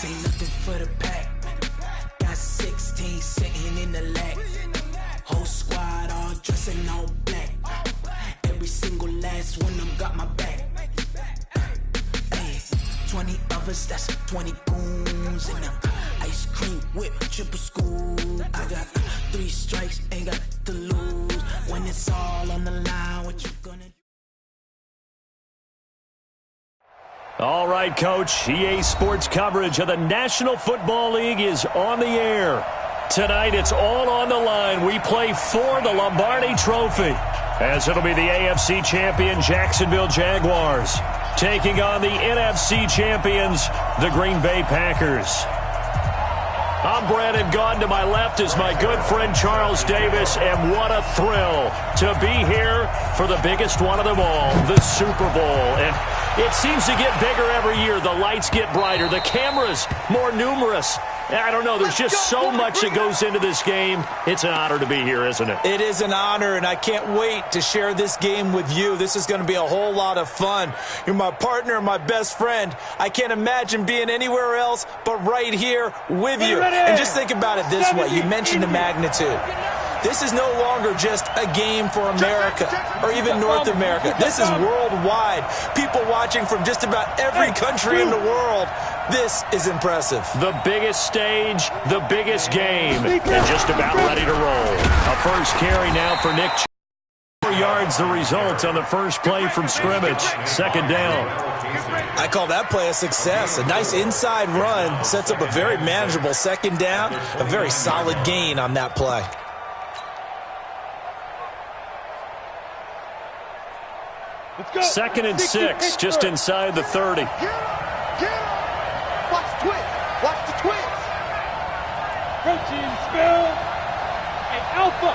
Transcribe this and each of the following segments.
This ain't nothing for the pack. Got 16 sitting in the lag. Whole squad all dressing all black. Every single last one of them got my back. Hey, 20 of us, that's 20 goons in them. Ice cream whip, triple scoop. I got 3 strikes, ain't got to lose. When it's all on the line, what you gonna do? All right, Coach. EA Sports coverage of the National Football League is on the air. Tonight, it's all on the line. We play for the Lombardi Trophy, as it'll be the AFC champion Jacksonville Jaguars taking on the NFC champions, the Green Bay Packers. I'm Brandon Gaudin. To my left is my good friend Charles Davis, and what a thrill to be here for the biggest one of them all, the Super Bowl. And it seems to get bigger every year. The lights get brighter, the cameras more numerous. I don't know, there's just so much that goes into this game. It's an honor to be here, isn't it? It is an honor, and I can't wait to share this game with you. This is going to be a whole lot of fun. You're my partner, my best friend. I can't imagine being anywhere else but right here with you. And just think about it this way. You mentioned the magnitude. This is no longer just a game for America or even North America. This is worldwide. People watching from just about every country in the world. This is impressive. The biggest stage, the biggest game, and just about ready to roll. A first carry now for Nick. 4 yards the result on the first play from scrimmage. Second down. I call that play a success. A nice inside run sets up a very manageable second down. A very solid gain on that play. Second and 6, just inside the 30. Get him. Watch the twist. Watch the twist. Protein spill. And alpha.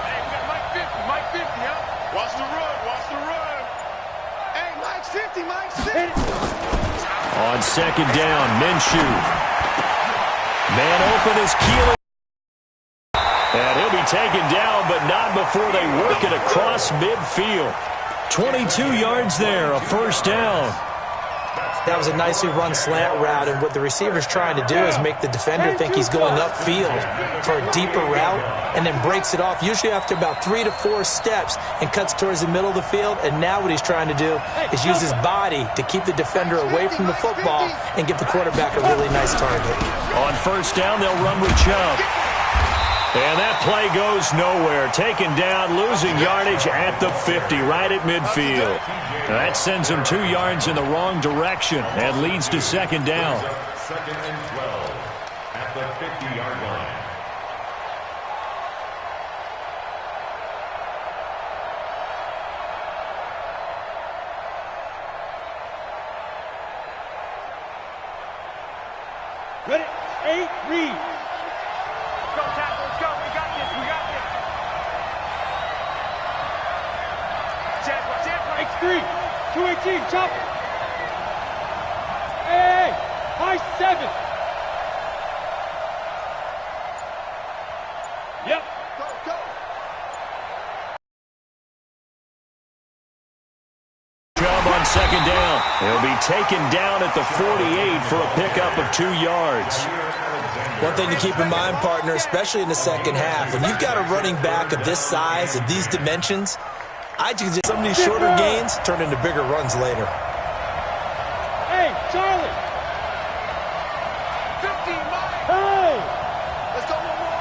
Hey, we got Mike 50. Mike 50, huh? Watch the run. Watch the run. Hey, Mike's 50. Mike's 50. On second down, Minshew. Man open is Keelan. And he'll be taken down, but not before they work it across midfield. 22 yards there, a first down. That was a nicely run slant route, and what the receiver's trying to do is make the defender think he's going upfield for a deeper route, and then breaks it off, usually after about 3 to 4 steps, and cuts towards the middle of the field. And now what he's trying to do is use his body to keep the defender away from the football and give the quarterback a really nice target. On first down, they'll run with Chubb. And that play goes nowhere. Taken down, losing yardage at the 50, right at midfield. Now that sends him 2 yards in the wrong direction and leads to second down. Second and 12 at the 50-yard line. Ready? 8, read. Go, tackle. Let's go. We got this. We got this. Jaguar. X3. 218. Chop. Hey. High 7. Yep. Go, go. Chubb on second down. He'll be taken down at the 48 for a pickup of 2 yards. One thing to keep in mind, partner, especially in the second half, when you've got a running back of this size, of these dimensions, I just some of these shorter gains turn into bigger runs later. Hey, Charlie. 15, Mike. Hey. Let's go one more.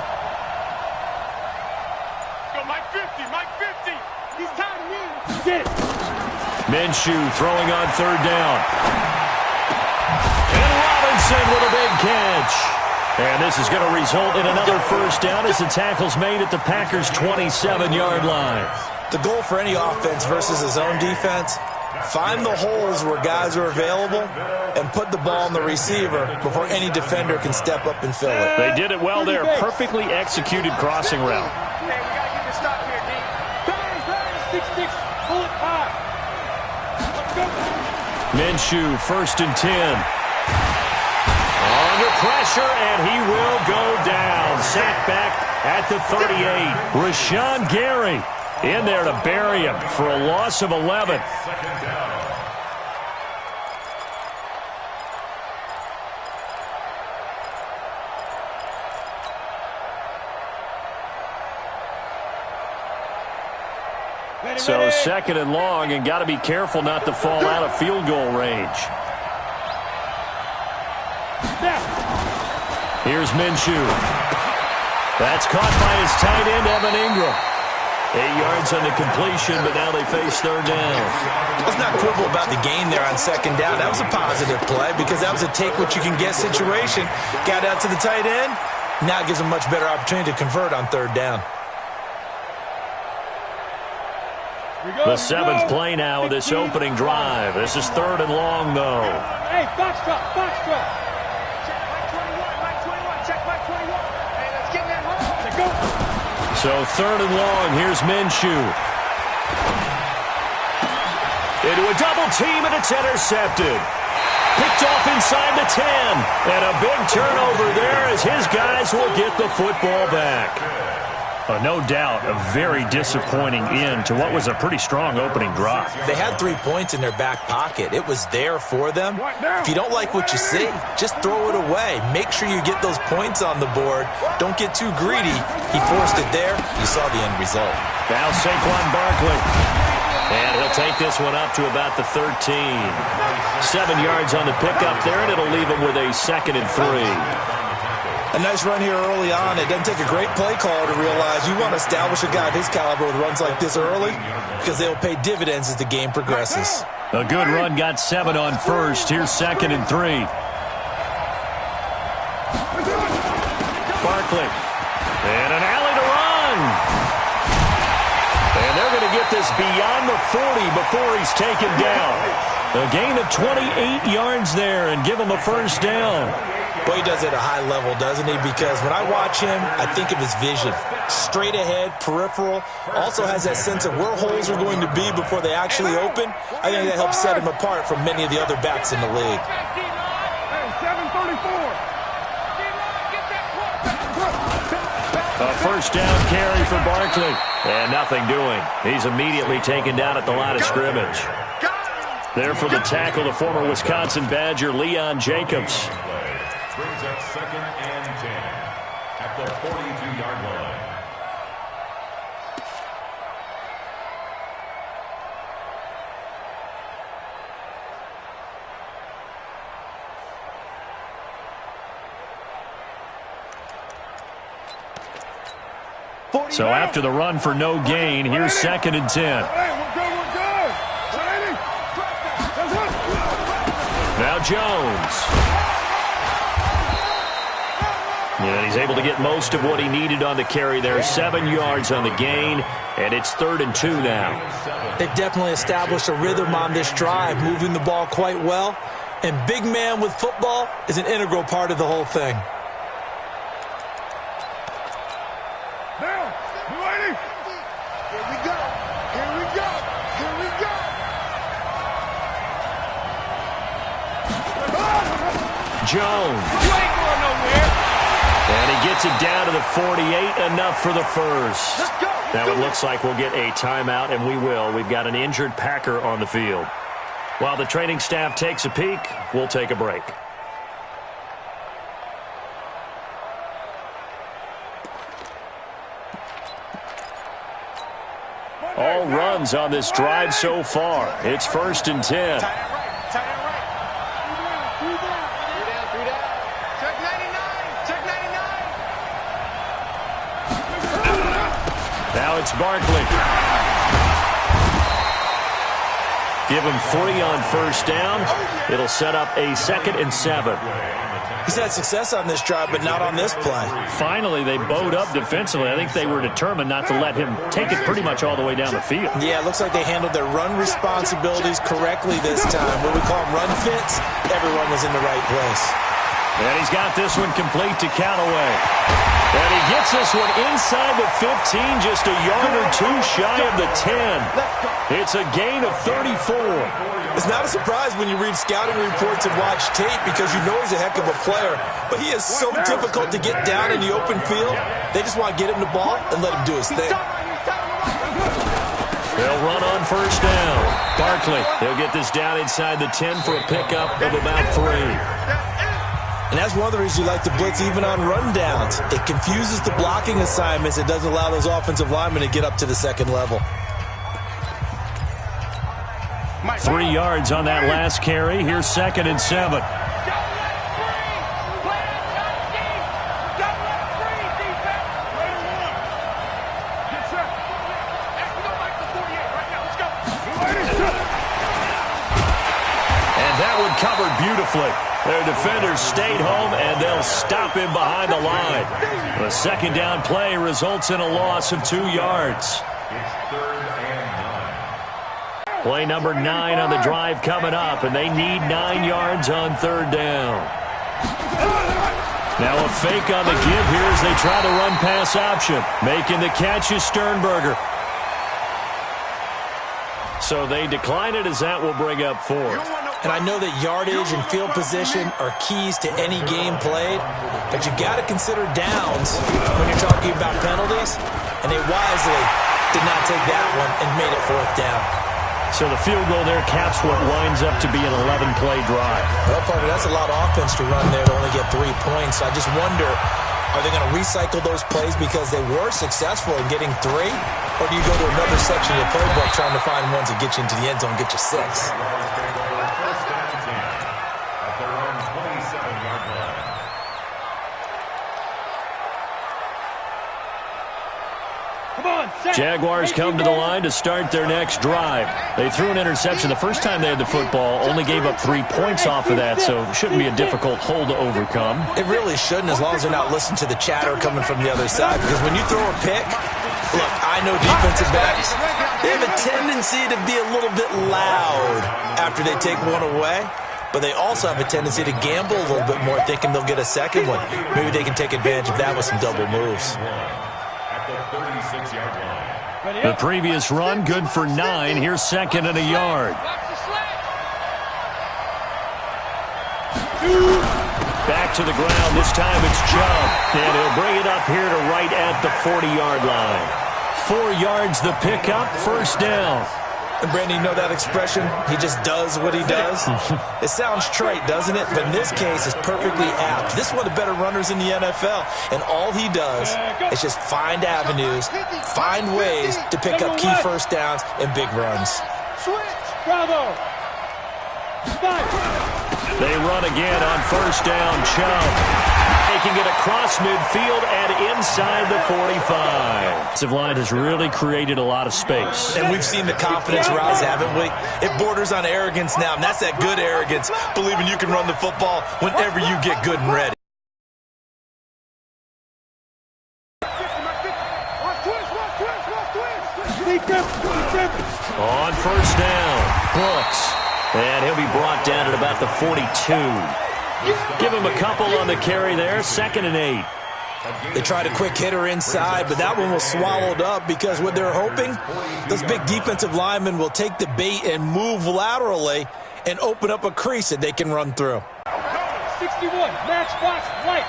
Go, Mike 50. Mike 50. He's tied me. Get it. Minshew throwing on third down. And Robinson with a big catch. And this is going to result in another first down as the tackle's made at the Packers' 27-yard line. The goal for any offense versus his own defense, find the holes where guys are available and put the ball on the receiver before any defender can step up and fill it. They did it well there. Perfectly executed crossing route. Hey, we got to get this stop here, D. Bang, 6-6. Pull it high. Let's go. Minshew, 1st and 10. Under pressure, and he will go down. Sacked back at the 38. Rashawn Gary in there to bury him for a loss of 11. So second and long, and got to be careful not to fall out of field goal range. Here's Minshew. That's caught by his tight end, Evan Ingram. 8 yards on the completion, but now they face third down. Let's not quibble about the gain there on second down. That was a positive play because that was a take-what-you-can-get situation. Got out to the tight end. Now it gives them a much better opportunity to convert on third down. The seventh play now of this opening drive. This is third and long, though. Hey, box truck, box truck. Check my 21. Hey, let's get in that hole. Let's go. So third and long, here's Minshew. Into a double team, and it's intercepted. Picked off inside the 10. And a big turnover there as his guys will get the football back. No doubt, a very disappointing end to what was a pretty strong opening drive. They had 3 points in their back pocket. It was there for them. If you don't like what you see, just throw it away. Make sure you get those points on the board. Don't get too greedy. He forced it there. You saw the end result. Now Saquon Barkley. And he'll take this one up to about the 13. 7 yards on the pickup there, and it'll leave him with a 2nd and 3. A nice run here early on. It doesn't take a great play caller to realize you want to establish a guy of his caliber with runs like this early because they'll pay dividends as the game progresses. A good run, got 7 on first. Here's 2nd and 3. Barkley. And an alley to run. And they're going to get this beyond the 40 before he's taken down. A gain of 28 yards there and give him a first down. Well, he does it at a high level, doesn't he? Because when I watch him, I think of his vision. Straight ahead, peripheral. Also has that sense of where holes are going to be before they actually open. I think that helps set him apart from many of the other backs in the league. Hey, 734. A first down carry for Barkley. And nothing doing. He's immediately taken down at the line of scrimmage. There for the tackle, the former Wisconsin Badger, Leon Jacobs. Brings up 2nd and 10 at the 42-yard line. So after the run for no gain, here's 2nd and 10. Hey, we're good, we're good. Now Jones. And he's able to get most of what he needed on the carry there. 7 yards on the gain, and it's 3rd and 2 now. They've definitely established a rhythm on this drive, moving the ball quite well. And big man with football is an integral part of the whole thing. Now, you ready? Here we go. Here we go. Here we go. Jones. You ain't going nowhere. And he gets it down to the 48, enough for the first. Let's go. Now it looks like we'll get a timeout, and we will. We've got an injured Packer on the field. While the training staff takes a peek, we'll take a break. All runs on this drive so far. It's 1st and 10. Tight end right. Tight end right. 3 down. Check 99. Check 99. Now it's Barkley. Give him 3 on first down. It'll set up a 2nd and 7. He's had success on this drive, but not on this play. Finally, they bowed up defensively. I think they were determined not to let him take it pretty much all the way down the field. Yeah, it looks like they handled their run responsibilities correctly this time. What we call them run fits, everyone was in the right place. And he's got this one complete to Callaway. And he gets this one inside the 15, just a yard or 2 shy of the 10. It's a gain of 34. It's not a surprise when you read scouting reports and watch tape because you know he's a heck of a player. But he is so difficult to get down in the open field. They just want to get him the ball and let him do his thing. They'll run on first down. Barkley, they'll get this down inside the 10 for a pickup of about 3. And that's one of the reasons you like to blitz even on rundowns. It confuses the blocking assignments. It doesn't allow those offensive linemen to get up to the second level. 3 yards on that last carry. Here's 2nd and 7. Covered beautifully. Their defenders stayed home, and they'll stop him behind the line. The 2nd down play results in a loss of 2 yards. It's 3rd and 9. Play number 9 on the drive coming up, and they need 9 yards on 3rd down. Now a fake on the give here as they try the run-pass option. Making the catch is Sternberger. So they decline it as that will bring up 4th. And I know that yardage and field position are keys to any game played, but you got to consider downs when you're talking about penalties, and they wisely did not take that one and made it 4th down. So the field goal there caps what winds up to be an 11-play drive. Well, Parker, that's a lot of offense to run there to only get 3 points. I just wonder, are they going to recycle those plays because they were successful in getting 3? Or do you go to another section of the playbook trying to find ones that get you into the end zone and get you 6? Jaguars come to the line to start their next drive. They threw an interception the first time they had the football, only gave up 3 points off of that, so it shouldn't be a difficult hole to overcome. It really shouldn't, as long as they're not listening to the chatter coming from the other side, because when you throw a pick, look, I know defensive backs, they have a tendency to be a little bit loud after they take one away, but they also have a tendency to gamble a little bit more, thinking they'll get a second one. Maybe they can take advantage of that with some double moves. The previous run, good for 9. Here's 2nd and a yard. Back to the ground. This time it's Chubb. And he'll bring it up here to right at the 40-yard line. 4 yards the pickup, 1st down. And Brandon, you know that expression? He just does what he does? It sounds trite, doesn't it? But in this case, it's perfectly apt. This is one of the better runners in the NFL. And all he does is just find avenues, find ways to pick up key 1st downs and big runs. Bravo. They run again on 1st down. Chubb taking it across midfield and inside the 45. Offensive line has really created a lot of space. And we've seen the confidence rise, haven't we? It borders on arrogance now, and that's that good arrogance, believing you can run the football whenever you get good and ready. On 1st down, Brooks. And he'll be brought down at about the 42. Give him a couple on the carry there, 2nd and 8. They tried a quick hitter inside, but that one was swallowed up because what they're hoping, those big defensive linemen will take the bait and move laterally and open up a crease that they can run through. 61, matchbox, right.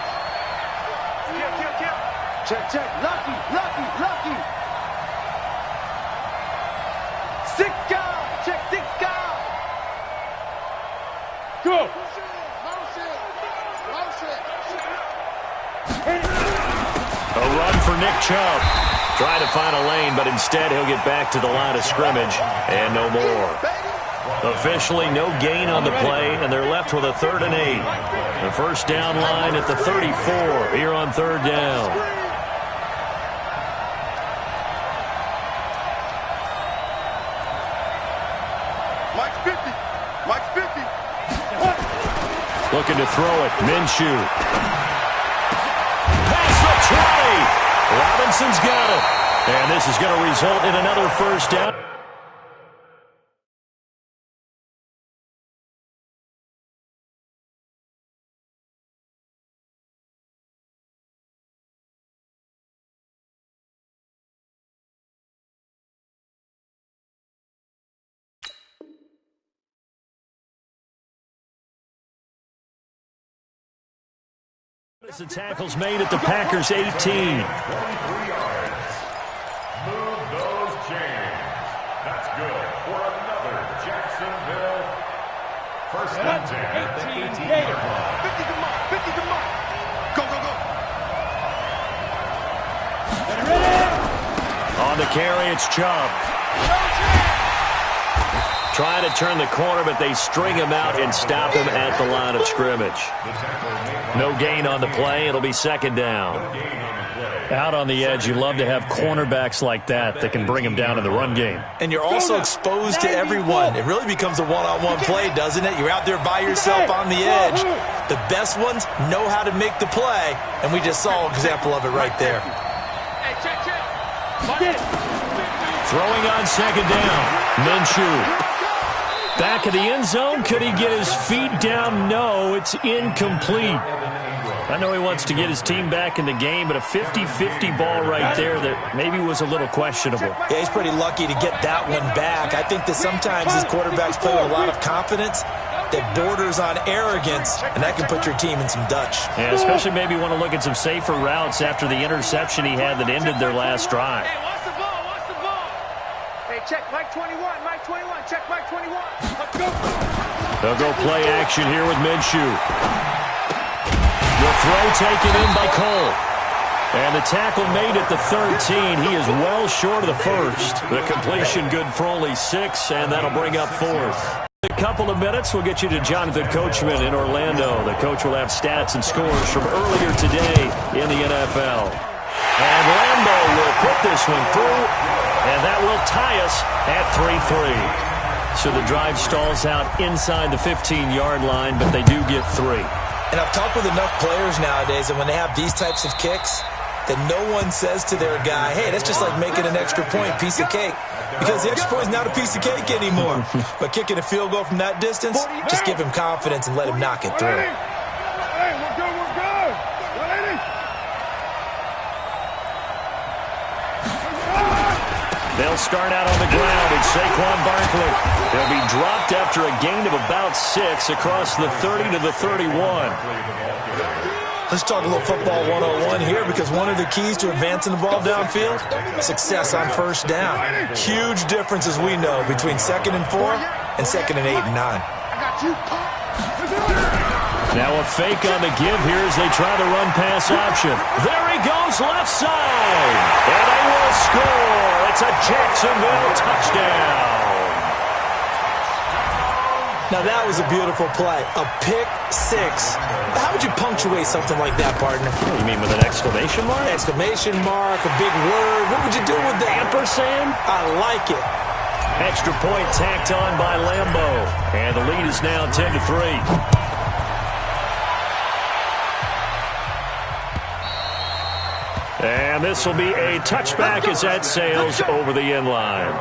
Check, check, lucky. 6 guard, check 6 guard. Go. A run for Nick Chubb. Trying to find a lane, but instead he'll get back to the line of scrimmage and no more. Officially no gain on the play, and they're left with a 3rd and 8. The 1st down line at the 34 here on 3rd down. Mike's 50. Mike's 50. Looking to throw it. Minshew. Pass the tray. Robinson's got it. And this is going to result in another 1st down. The tackle's made at the Packers' 18. 23 yards. Move those chains. That's good for another Jacksonville 1st and 10 at the 18-yard line. 50 to mark. 50 to mark. Go, go, go. On the carry, it's Chubb. Trying to turn the corner, but they string him out and stop him at the line of scrimmage. No gain on the play. It'll be second down. Out on the edge, you love to have cornerbacks like that can bring him down in the run game. And you're also exposed to everyone. It really becomes a one-on-one play, doesn't it? You're out there by yourself on the edge. The best ones know how to make the play, and we just saw an example of it right there. Throwing on second down, Minshew. Back of the end zone. Could he get his feet down? No, it's incomplete. I know he wants to get his team back in the game, but a 50-50 ball right there that maybe was a little questionable. Yeah, he's pretty lucky to get that one back. I think that sometimes his quarterbacks play with a lot of confidence that borders on arrogance, and that can put your team in some Dutch. Yeah, especially maybe want to look at some safer routes after the interception he had that ended their last drive. Hey, watch the ball, watch the ball. Hey, check Mike 21, check Mike 21. Let's go. They'll go play action here with Minshew. The throw taken in by Cole. And the tackle made at the 13. He is well short of the first. The completion good for only 6, and that'll bring up 4th. A couple of minutes, we'll get you to Jonathan Coachman in Orlando. The coach will have stats and scores from earlier today in the NFL. And Lambo will put this one through, and that will tie us at 3-3. So the drive stalls out inside the 15-yard line, but they do get 3. And I've talked with enough players nowadays that when they have these types of kicks, that no one says to their guy, hey, that's just like making an extra point, piece of cake. Because the extra point is not a piece of cake anymore. But kicking a field goal from that distance, just give him confidence and let him knock it through. Hey, we're good, we're good. 180. They'll start out on the ground, and Saquon Barkley. They'll be dropped after a gain of about 6 across the 30 to the 31. Let's talk a little football 101 here, because one of the keys to advancing the ball downfield, success on first down. Huge difference, as we know, between 2nd and 4 and 2nd and 8 and 9. I got you. Now a fake on the give here as they try the run-pass option. There he goes, left side. And they will score. It's a Jacksonville touchdown. Now that was a beautiful play. A pick 6. How would you punctuate something like that, partner? You mean with an exclamation mark? Exclamation mark, a big word. What would you do with that? Ampersand? I like it. Extra point tacked on by Lambo. And the lead is now 10-3. And this will be a touchback as that sails over the end line.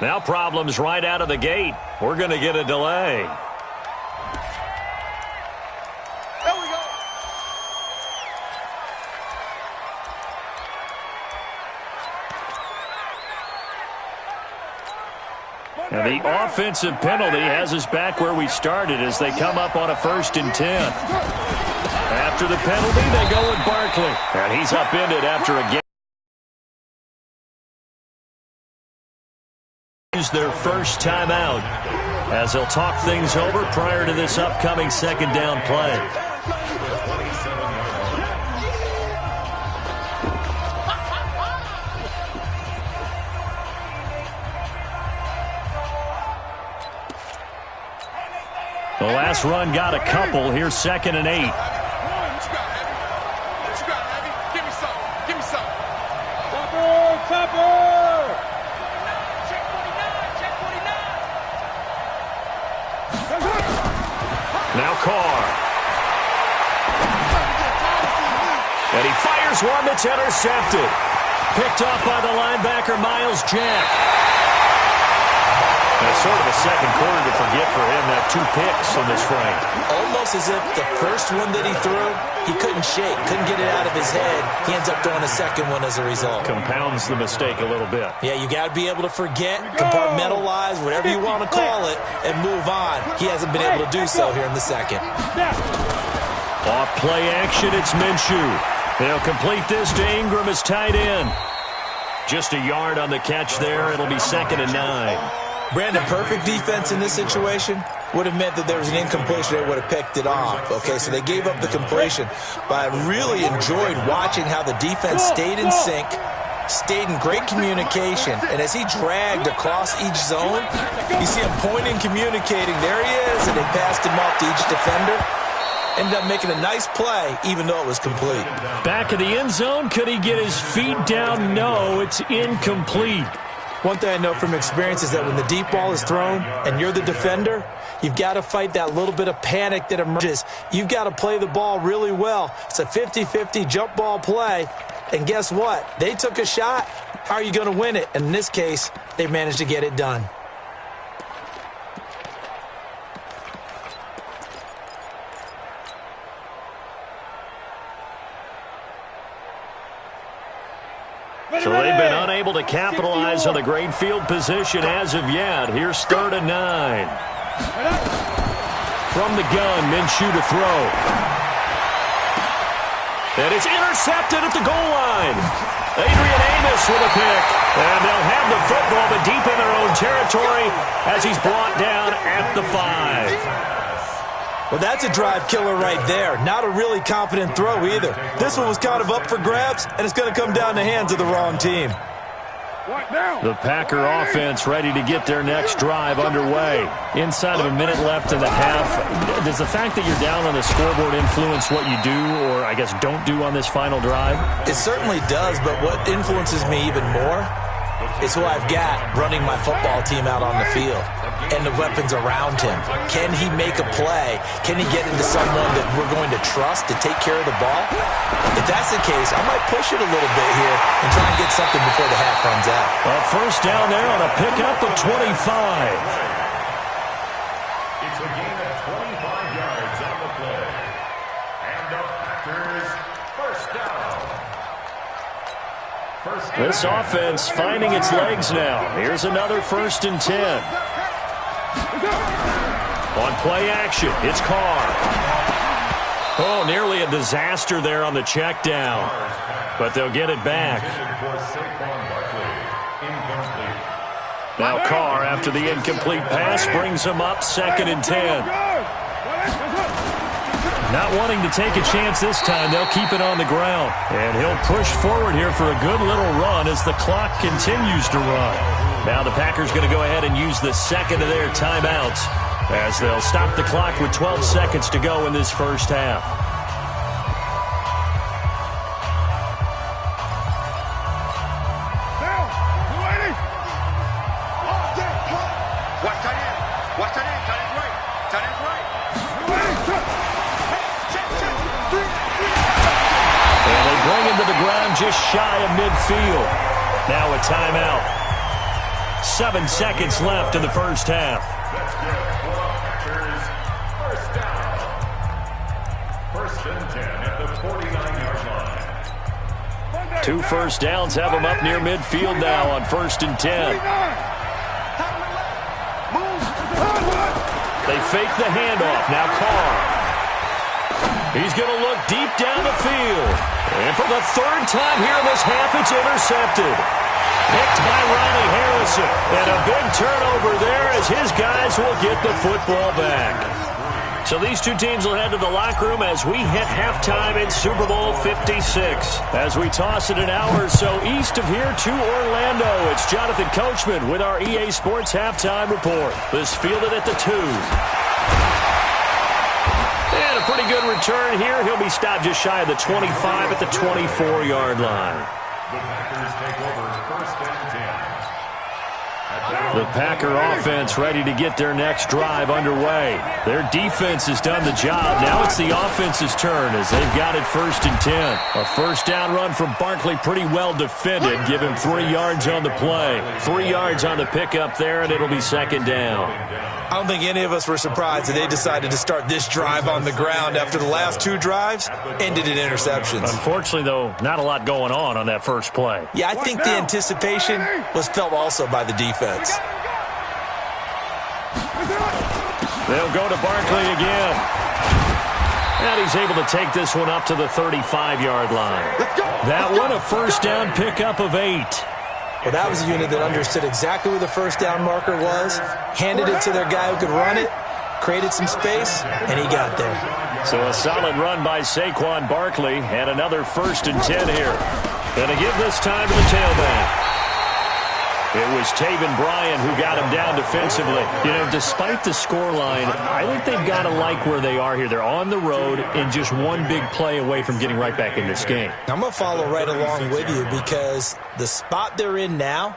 Now problems right out of the gate. We're going to get a delay. There we go. And the offensive penalty has us back where we started as they come up on a 1st and 10. After the penalty, they go with Barkley. And he's upended after a game. Their first time out as they'll talk things over prior to this upcoming 2nd down play. The last run got a couple. Here's 2nd and 8. What you got, Heavy? Give me some. Give me some. Topper! Now Carr. And he fires one that's intercepted. Picked off by the linebacker, Miles Jack. That's sort of a second quarter to forget for him, that 2 picks in this frame. Almost as if the first one that he threw, he couldn't shake, couldn't get it out of his head. He ends up throwing a second one as a result. Compounds the mistake a little bit. Yeah, you got to be able to forget, compartmentalize, whatever you want to call it, and move on. He hasn't been able to do so here in the second. Off play action, it's Minshew. They'll complete this to Ingram as tight end. Just a yard on the catch there. It'll be 2nd and 9. Brandon, perfect defense in this situation would have meant that there was an incompletion. They would have picked it off. Okay, so they gave up the completion. But I really enjoyed watching how the defense stayed in sync, stayed in great communication. And as he dragged across each zone, you see him pointing, communicating. There he is, and they passed him off to each defender. Ended up making a nice play, even though it was complete. Back of the end zone, could he get his feet down? No, it's incomplete. One thing I know from experience is that when the deep ball is thrown and you're the defender, you've got to fight that little bit of panic that emerges. You've got to play the ball really well. It's a 50-50 jump ball play. And guess what? They took a shot. How are you going to win it? And in this case, they managed to get it done. So they've been unable to capitalize on the great field position as of yet. Here's 3rd and 9. From the gun, Minshew to throw. And it's intercepted at the goal line. Adrian Amos with a pick. And they'll have the football, but deep in their own territory as he's brought down at the 5. Well, that's a drive killer right there. Not a really confident throw either. This one was kind of up for grabs, and it's going to come down the hands of the wrong team. The Packer offense ready to get their next drive underway. Inside of a minute left in the half. Does the fact that you're down on the scoreboard influence what you do, or I guess don't do on this final drive? It certainly does, but what influences me even more is who I've got running my football team out on the field and the weapons around him. Can he make a play? Can he get into someone that we're going to trust to take care of the ball? If that's the case, I might push it a little bit here and try and get something before the half runs out. Well, first down there on a pickup of 25. It's a gain of 25 yards on the play. And the Packers first down. This offense finding its legs now. Here's another 1st and 10. On play action, it's Carr. Oh, nearly a disaster there on the check down. But they'll get it back. Now Carr, after the incomplete pass, brings him up 2nd and 10. Not wanting to take a chance this time, they'll keep it on the ground. And he'll push forward here for a good little run as the clock continues to run. Now the Packers going to go ahead and use the second of their timeouts as they'll stop the clock with 12 seconds to go in this first half. Just shy of midfield. Now a timeout. 7 seconds left in the first half. First and 10 at the 49-yard line. 2 first downs have them up near midfield now on 1st and 10. They fake the handoff. Now Carr. He's going to look deep down the field. And for the 3rd time here in this half, it's intercepted. Picked by Ronnie Harrison. And a big turnover there as his guys will get the football back. So these two teams will head to the locker room as we hit halftime in Super Bowl 56. As we toss it an hour or so east of here to Orlando, it's Jonathan Coachman with our EA Sports Halftime Report. This fielded at the 2. And a pretty good return here. He'll be stopped just shy of the 25 at the 24-yard line. The Packers take over 1st and 10. The Packer offense ready to get their next drive underway. Their defense has done the job. Now it's the offense's turn as they've got it 1st and 10. A first down run from Barkley, pretty well defended. Give him 3 yards on the play. 3 yards on the pickup there, and it'll be 2nd down. I don't think any of us were surprised that they decided to start this drive on the ground after the last 2 drives ended in interceptions. Unfortunately, though, not a lot going on that first play. Yeah, I think the anticipation was felt also by the defense. They'll go to Barkley again. And he's able to take this one up to the 35-yard line. That one a first down pickup of 8. Well, that was a unit that understood exactly where the first down marker was, handed it to their guy who could run it, created some space, and he got there. So a solid run by Saquon Barkley, and another 1st and 10 here. Gonna give this time to the tailback. It was Taven Bryan who got him down defensively. You know, despite the scoreline, I think they've got to like where they are here. They're on the road and just one big play away from getting right back in this game. I'm going to follow right along with you because the spot they're in now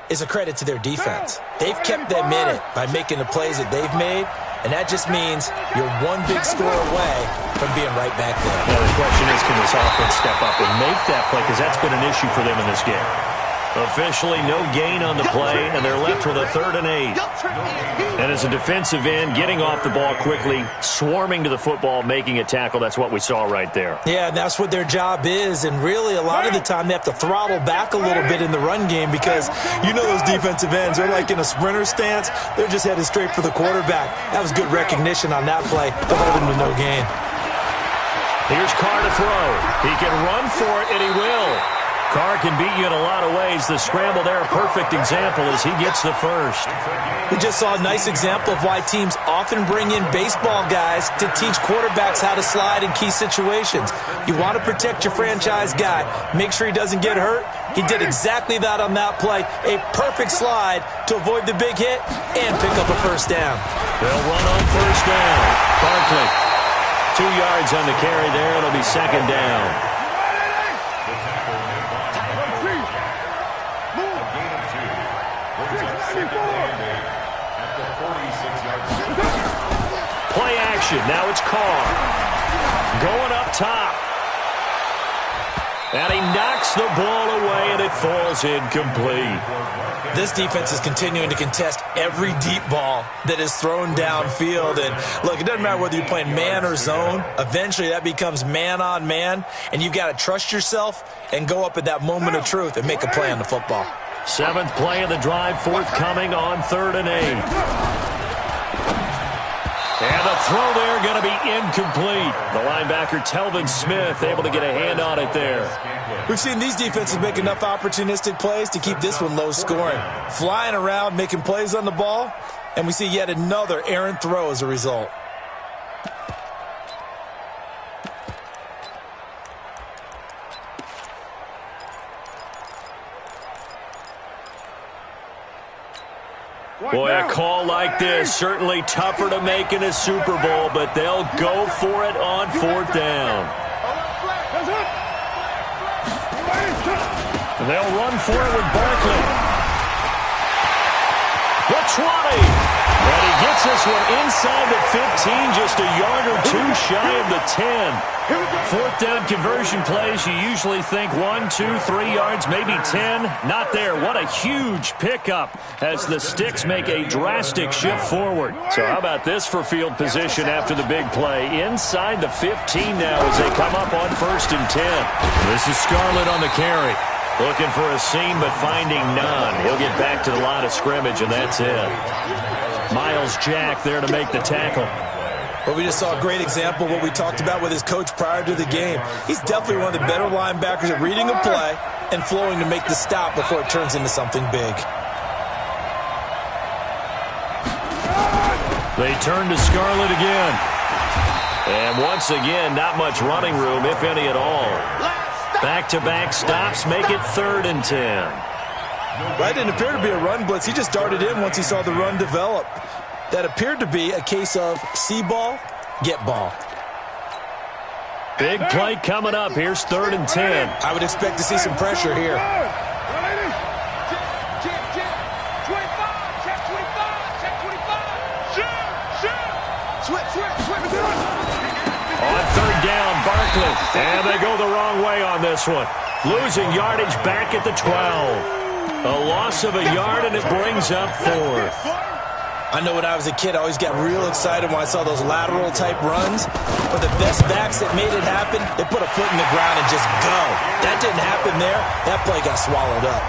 is a credit to their defense. They've kept them in it by making the plays that they've made, and that just means you're one big score away from being right back there. Now, the question is, can this offense step up and make that play? Because that's been an issue for them in this game. Officially no gain on the play, and they're left with a 3rd and 8. And as a defensive end, getting off the ball quickly, swarming to the football, making a tackle, that's what we saw right there. Yeah, and that's what their job is, and really a lot of the time they have to throttle back a little bit in the run game because you know those defensive ends, they're like in a sprinter stance. They're just headed straight for the quarterback. That was good recognition on that play to hold him to no gain. Here's Carr to throw. He can run for it, and he will. Carr can beat you in a lot of ways. The scramble there, a perfect example as he gets the first. We just saw a nice example of why teams often bring in baseball guys to teach quarterbacks how to slide in key situations. You want to protect your franchise guy. Make sure he doesn't get hurt. He did exactly that on that play. A perfect slide to avoid the big hit and pick up a first down. They'll run on first down. Barkley, 2 yards on the carry there. It'll be 2nd down. Play action. Now it's Carr. Going up top. And he knocks the ball away, and it falls incomplete. This defense is continuing to contest every deep ball that is thrown downfield. And, look, it doesn't matter whether you're playing man or zone. Eventually, that becomes man on man, and you've got to trust yourself and go up at that moment of truth and make a play on the football. 7th play of the drive forthcoming on 3rd and 8. And the throw there going to be incomplete. The linebacker, Telvin Smith, able to get a hand on it there. We've seen these defenses make enough opportunistic plays to keep this one low scoring. Flying around, making plays on the ball, and we see yet another errant throw as a result. Boy, a call like this, certainly tougher to make in a Super Bowl, but they'll go for it on 4th down. They'll run for it with Barkley. The 20. And he gets this one inside the 15, just a yard or 2 shy of the 10. 4th down conversion plays, you usually think 1, 2, 3 yards, maybe 10. Not there. What a huge pickup as the Sticks make a drastic shift forward. So how about this for field position after the big play? Inside the 15 now as they come up on 1st and 10. This is Scarlett on the carry. Looking for a seam, but finding none. He'll get back to the line of scrimmage, and that's it. Miles Jack there to make the tackle. Well, we just saw a great example of what we talked about with his coach prior to the game. He's definitely one of the better linebackers at reading a play and flowing to make the stop before it turns into something big. They turn to Scarlett again. And once again, not much running room, if any at all. Back-to-back stops make it 3rd and 10. That didn't appear to be a run blitz. He just darted in once he saw the run develop. That appeared to be a case of see ball, get ball. Big play coming up. Here's 3rd and 10. I would expect to see some pressure here. On third down, Barkley. And they go the wrong way on this one. Losing yardage back at the 12. A loss of a yard, and it brings up fourth. I know when I was a kid, I always got real excited when I saw those lateral-type runs. But the best backs that made it happen, they put a foot in the ground and just go. That didn't happen there. That play got swallowed up.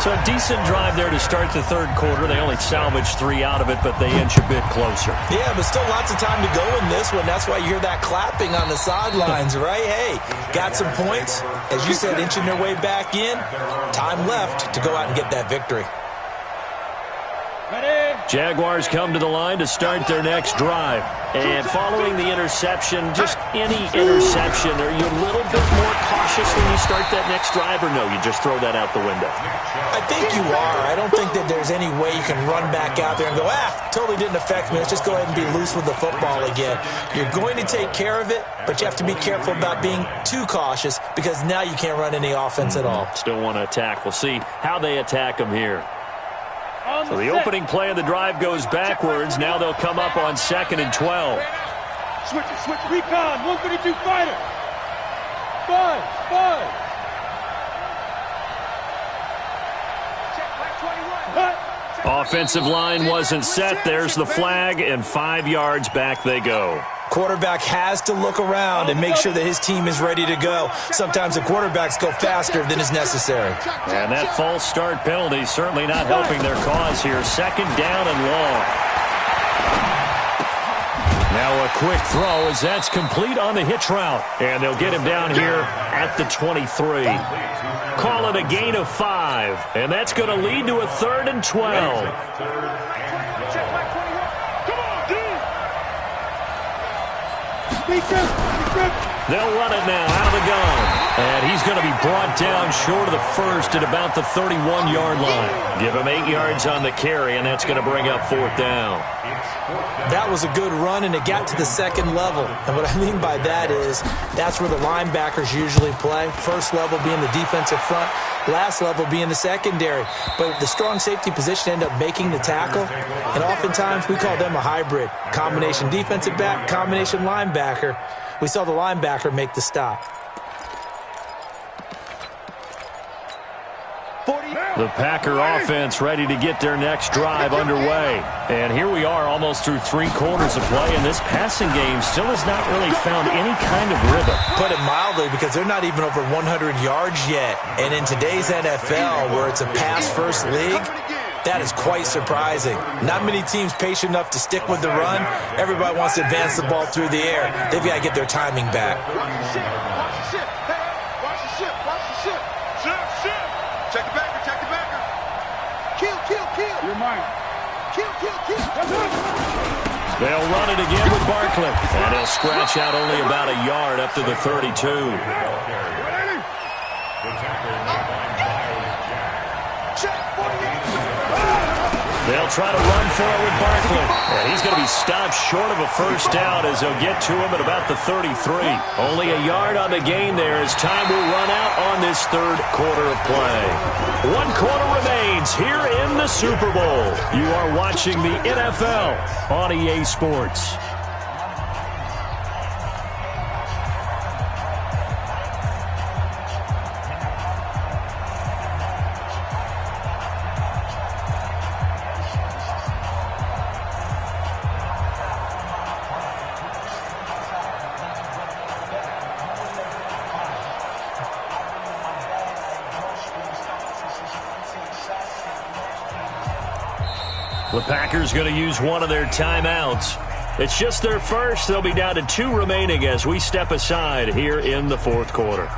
So a decent drive there to start the third quarter. They only salvaged 3 out of it, but they inch a bit closer. Yeah, but still lots of time to go in this one. That's why you hear that clapping on the sidelines, right? Hey, got some points. As you said, inching their way back in. Time left to go out and get that victory. Jaguars come to the line to start their next drive. And following the interception, just any interception, are you a little bit more cautious when you start that next drive, or no, you just throw that out the window? I think you are. I don't think that there's any way you can run back out there and go, totally didn't affect me. Let's just go ahead and be loose with the football again. You're going to take care of it, but you have to be careful about being too cautious because now you can't run any offense at all. Still want to attack. We'll see how they attack them here. So the opening play of the drive goes backwards. Now they'll come up on 2nd and 12. Switch, recon, 132 fighter. 5. Check, 21. Offensive line wasn't set. There's the flag, and 5 yards back they go. Quarterback has to look around and make sure that his team is ready to go. Sometimes the quarterbacks go faster than is necessary. And that false start penalty certainly not helping their cause here. 2nd down and long. Now a quick throw as that's complete on the hitch route. And they'll get him down here at the 23. Call it a gain of 5. And that's going to lead to a 3rd and 12. They'll run it now out of the gun. And he's going to be brought down short of the first at about the 31-yard line. Give him 8 yards on the carry, and that's going to bring up 4th down. That was a good run, and it got to the 2nd level. And what I mean by that is that's where the linebackers usually play. First level being the defensive front, last level being the secondary. But the strong safety position ended up making the tackle, and oftentimes we call them a hybrid. Combination defensive back, combination linebacker. We saw the linebacker make the stop. The Packer offense ready to get their next drive underway. And here we are almost through 3 quarters of play, and this passing game still has not really found any kind of rhythm. Put it mildly, because they're not even over 100 yards yet. And in today's NFL, where it's a pass-first league, that is quite surprising. Not many teams patient enough to stick with the run. Everybody wants to advance the ball through the air. They've got to get their timing back. Watch the ship. Watch the ship. Watch the ship. Ship. Check the backer. Check the backer. Kill. You're mine. Kill. They'll run it again with Barkley. And he'll scratch out only about a yard up to the 32. They'll try to run for it with Barkley. And he's going to be stopped short of a first down as they'll get to him at about the 33. Only a yard on the gain there as time will run out on this 3rd quarter of play. 1 quarter remains here in the Super Bowl. You are watching the NFL on EA Sports. The Packers going to use one of their timeouts. It's just their first. They'll be down to 2 remaining as we step aside here in the 4th quarter.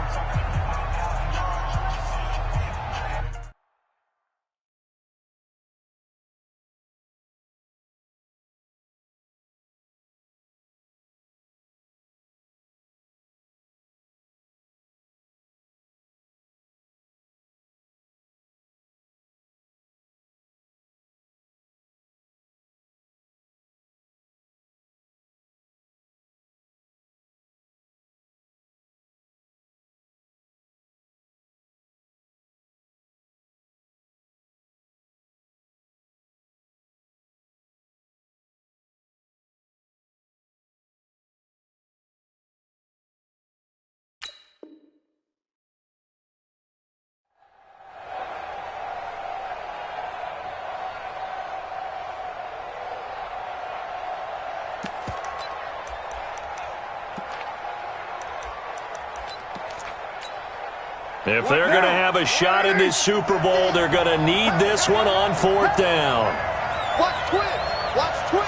If they're going to have a shot in this Super Bowl, they're going to need this one on 4th down. Watch twins. Watch twins.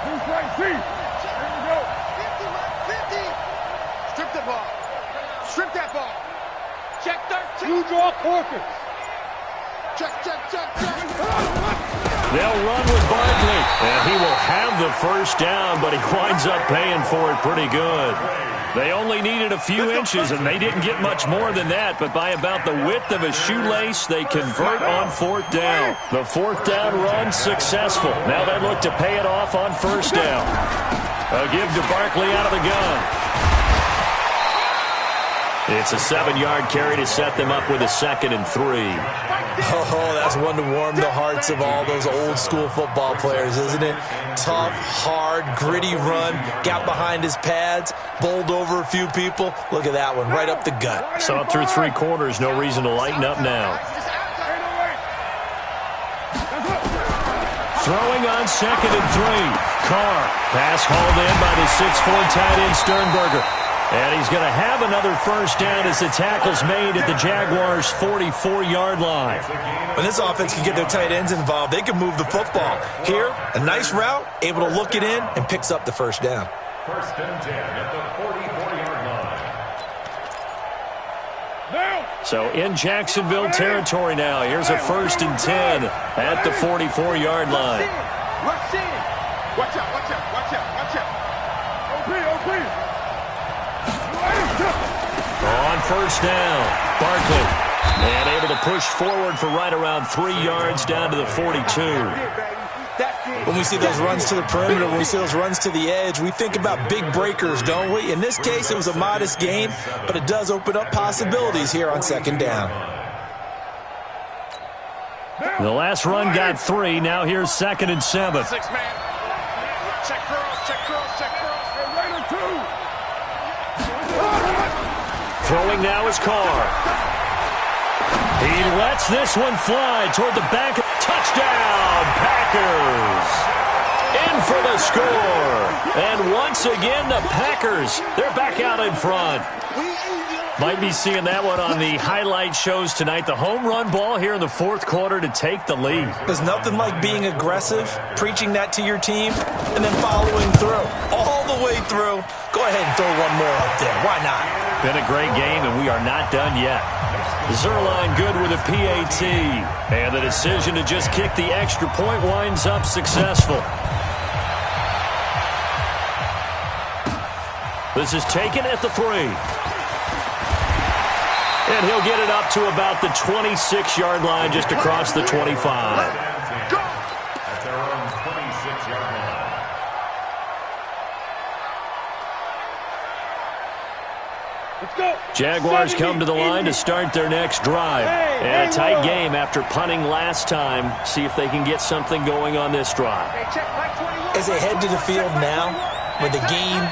Who's right feet? Here we go. 50. Strip the ball. Strip that ball. Check 13. You draw quarters. Check. They'll run with Barkley, and he will have the first down, but he winds up paying for it pretty good. They only needed a few inches, and they didn't get much more than that, but by about the width of a shoelace, they convert on 4th down. The 4th down run successful. Now they look to pay it off on 1st down. A give to Barkley out of the gun. It's a 7-yard carry to set them up with a 2nd and 3. Oh, that's one to warm the hearts of all those old-school football players, isn't it? Tough, hard, gritty run, got behind his pads, bowled over a few people. Look at that one, right up the gut. So up through 3 quarters, no reason to lighten up now. Throwing on 2nd and 3. Carr, pass hauled in by the 6'4" tight end Sternberger. And he's going to have another first down as the tackle's made at the Jaguars' 44-yard line. When this offense can get their tight ends involved, they can move the football. Here, a nice route, able to look it in, and picks up the first down. 1st and 10 at the 44-yard line. So in Jacksonville territory now. Here's a 1st and 10 at the 44-yard line. Rush in. Watch out. OP. On 1st down, Barkley. And able to push forward for right around 3 yards down to the 42. When we see those runs to the perimeter, when we see those runs to the edge, we think about big breakers, don't we? In this case, it was a modest gain, but it does open up possibilities here on 2nd down. The last run got 3. Now here's 2nd and 7. 6-man. Check curls. Right on 2. Throwing now is Carr. He lets this one fly toward the back. Touchdown, Packers. In for the score. And once again, the Packers, they're back out in front. Might be seeing that one on the highlight shows tonight. The home run ball here in the 4th quarter to take the lead. There's nothing like being aggressive, preaching that to your team, and then following through. All the way through. Go ahead and throw one more up there. Why not? Been a great game, and we are not done yet. Zerline good with a PAT. And the decision to just kick the extra point winds up successful. This is taken at the 3. And he'll get it up to about the 26-yard line, just across the 25. At their own 26-yard line. Let's go. Jaguars come to the line to start their next drive. And a tight game after punting last time. See if they can get something going on this drive. As they head to the field now, with the game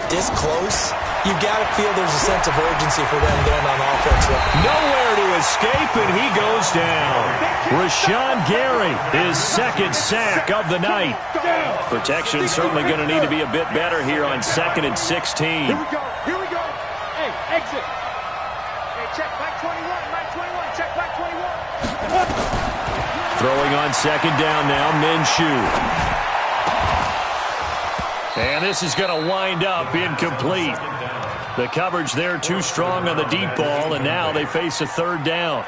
this close, you've got to feel there's a sense of urgency for them going on offense. Nowhere to escape, and he goes down. Rashawn Gary, his 2nd sack of the night. Protection certainly going to need to be a bit better here on 2nd and 16. Here we go. Hey, exit. Hey, check Mike 21. Check Mike 21. Throwing on 2nd down now, Minshew. And this is going to wind up incomplete. The coverage there too strong on the deep ball, and now they face a 3rd down.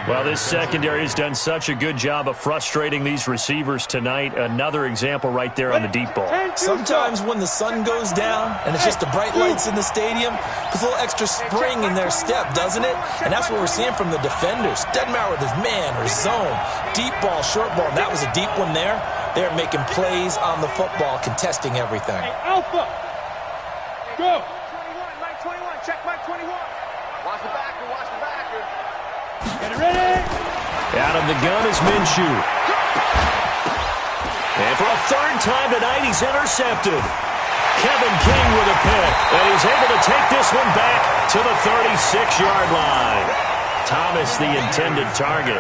Well, this secondary has done such a good job of frustrating these receivers tonight. Another example right there on the deep ball. Sometimes when the sun goes down and it's just the bright lights in the stadium, there's a little extra spring in their step, doesn't it? And that's what we're seeing from the defenders. Doesn't matter whether it's man or zone, deep ball, short ball. And that was a deep one there. They're making plays on the football, contesting everything. Hey, Alpha. Go. Mike 21. Check Mike 21. Watch the backer. Get it ready. Out of the gun is Minshew. And for a 3rd time tonight, he's intercepted. Kevin King with a pick, and he's able to take this one back to the 36-yard line. Thomas, the intended target.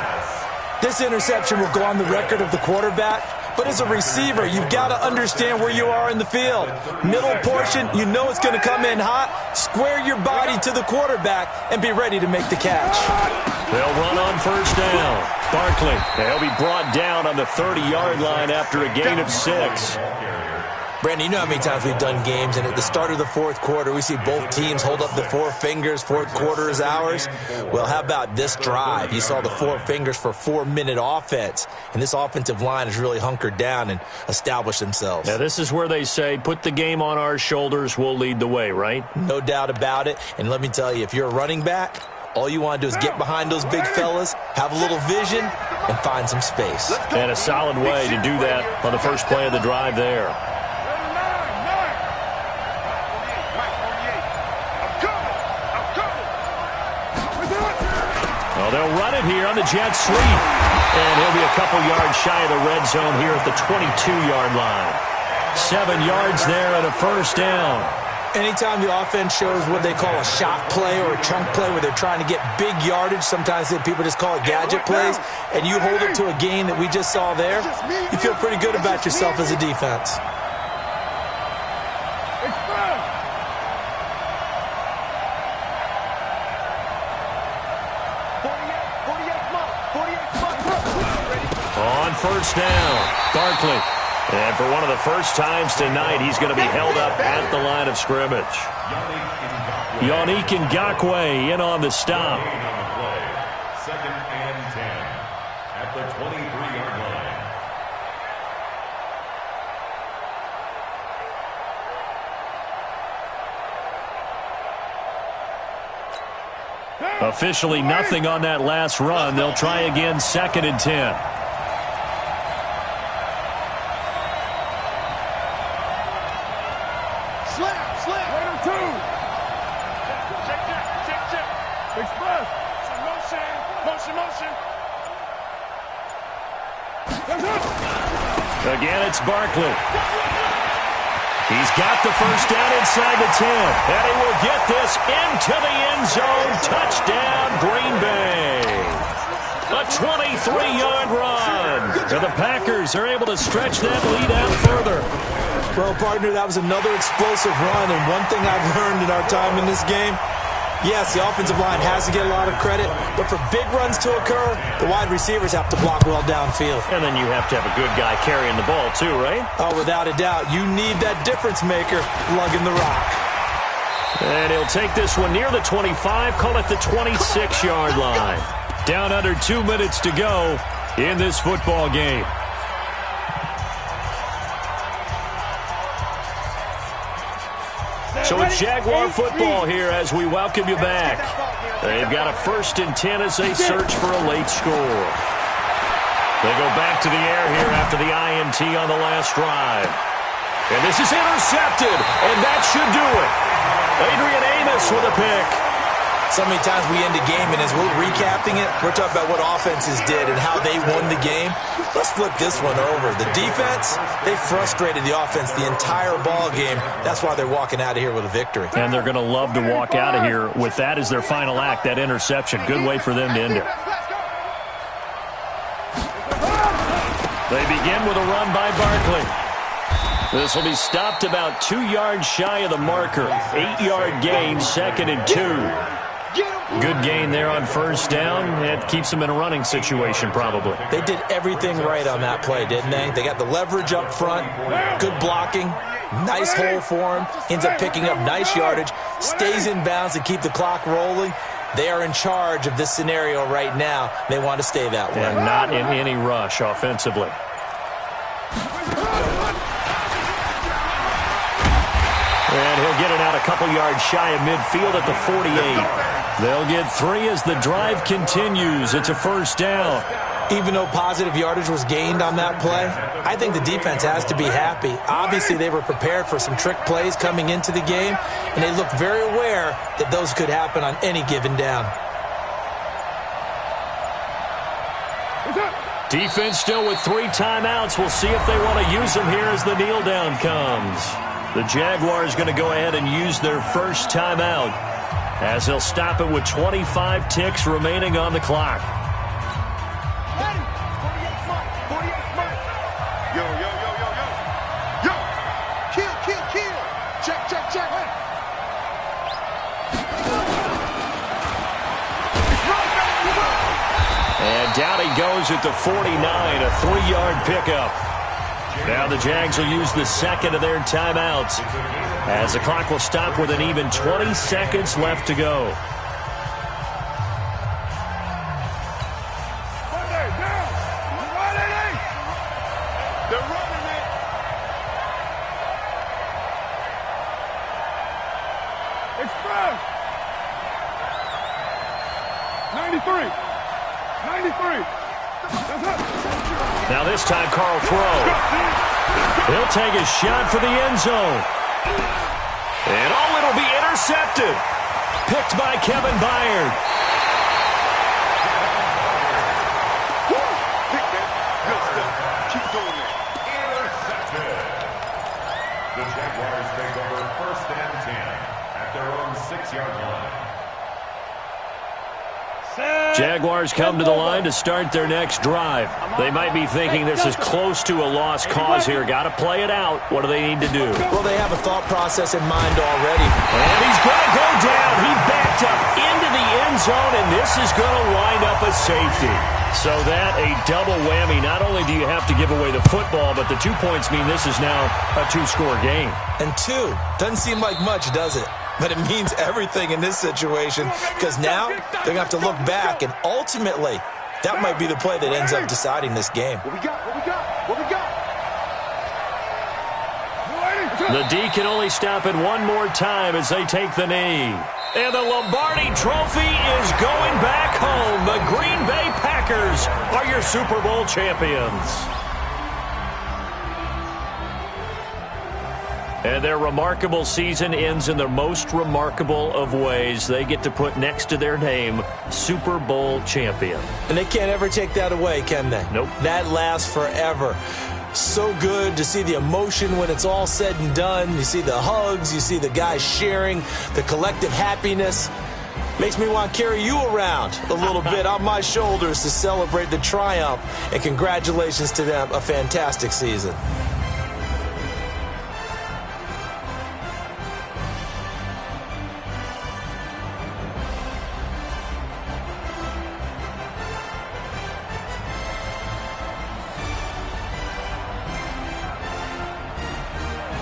This interception will go on the record of the quarterback But as a receiver, you've got to understand where you are in the field. Middle portion, you know it's going to come in hot. Square your body to the quarterback and be ready to make the catch. They'll run on first down. Barkley, they'll be brought down on the 30-yard line after a gain of 6. Brandon, you know how many times we've done games, and at the start of the fourth quarter, we see both teams hold up the 4 fingers, fourth quarter is ours. Well, how about this drive? You saw the 4 fingers for 4-minute offense, and this offensive line has really hunkered down and established themselves. Now, this is where they say, put the game on our shoulders, we'll lead the way, right? No doubt about it, and let me tell you, if you're a running back, all you want to do is get behind those big fellas, have a little vision, and find some space. And a solid way to do that on the first play of the drive there. Well, they'll run it here on the jet sweep. And he'll be a couple yards shy of the red zone here at the 22-yard line. 7 yards there and a first down. Anytime the offense shows what they call a shot play or a chunk play where they're trying to get big yardage, sometimes people just call it gadget plays, and you hold it to a gain that we just saw there, you feel pretty good about yourself as a defense. On first down, Barkley. And for one of the first times tonight, he's going to be held up at the line of scrimmage. Yannick Ngakoue in on the stop. Second and 10 at the 23-yard line. Officially nothing on that last run. They'll try again, 2nd and 10. Again, it's Barkley. He's got the first down inside the 10. And he will get this into the end zone. Touchdown, Green Bay. A 23-yard run. And the Packers are able to stretch that lead out further. Well, partner, that was another explosive run. And one thing I've learned in our time in this game, yes, the offensive line has to get a lot of credit, but for big runs to occur, the wide receivers have to block well downfield. And then you have to have a good guy carrying the ball too, right? Oh, without a doubt. You need that difference maker lugging the rock. And he'll take this one near the 25, call it the 26-yard line. Down under 2 minutes to go in this football game. So it's Jaguar football here as we welcome you back. They've got a 1st and 10 as they search for a late score. They go back to the air here after the INT on the last drive. And this is intercepted, and that should do it. Adrian Amos with a pick. So many times we end a game, and as we're recapping it, we're talking about what offenses did and how they won the game. Let's flip this one over. The defense, they frustrated the offense the entire ball game. That's why they're walking out of here with a victory. And they're going to love to walk out of here with that as their final act, that interception. Good way for them to end it. They begin with a run by Barkley. This will be stopped about 2 yards shy of the marker. 8-yard gain, 2nd and 2. Good gain there on first down. It keeps them in a running situation, probably. They did everything right on that play, didn't they? They got the leverage up front, good blocking, nice hole for him, ends up picking up nice yardage, stays in bounds to keep the clock rolling. They are in charge of this scenario right now. They want to stay that way. And not in any rush offensively. And he'll get it out a couple yards shy of midfield at the 48. They'll get 3 as the drive continues. It's a first down. Even though positive yardage was gained on that play, I think the defense has to be happy. Obviously, they were prepared for some trick plays coming into the game, and they looked very aware that those could happen on any given down. Defense still with 3 timeouts. We'll see if they want to use them here as the kneel down comes. The Jaguars going to go ahead and use their first timeout as they'll stop it with 25 ticks remaining on the clock. Yo, goes at the 49, a 3-yard pickup. Now the Jags will use the second of their timeouts as the clock will stop with an even 20 seconds left to go. Now this time, Carl throw. He'll take a shot for the end zone. And it'll be intercepted. Picked by Kevin Byard. Pick that. Good stuff. Keep doing that. Intercepted. The Jaguars take over 1st and 10 at their own 6-yard line. Jaguars come to the line to start their next drive. They might be thinking this is close to a lost cause here. Got to play it out. What do they need to do? Well, they have a thought process in mind already. And he's going to go down. He backed up into the end zone, and this is going to wind up a safety. So that a double whammy. Not only do you have to give away the football, but the 2 points mean this is now a 2-score game. And 2 doesn't seem like much, does it? But it means everything in this situation because now they're going to have to look back, and ultimately that might be the play that ends up deciding this game. What we got? What we got? What we got? The D can only stop it one more time as they take the knee. And the Lombardi Trophy is going back home. The Green Bay Packers are your Super Bowl champions. And their remarkable season ends in the most remarkable of ways. They get to put next to their name, Super Bowl champion. And they can't ever take that away, can they? Nope. That lasts forever. So good to see the emotion when it's all said and done. You see the hugs, you see the guys sharing, the collective happiness. Makes me want to carry you around a little bit on my shoulders to celebrate the triumph. And congratulations to them, a fantastic season.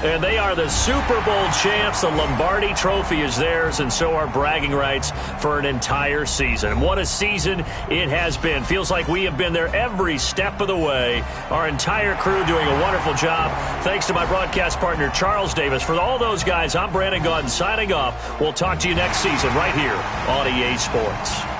And they are the Super Bowl champs. The Lombardi Trophy is theirs, and so are bragging rights for an entire season. What a season it has been. Feels like we have been there every step of the way. Our entire crew doing a wonderful job. Thanks to my broadcast partner, Charles Davis. For all those guys, I'm Brandon Gaudin signing off. We'll talk to you next season right here on EA Sports.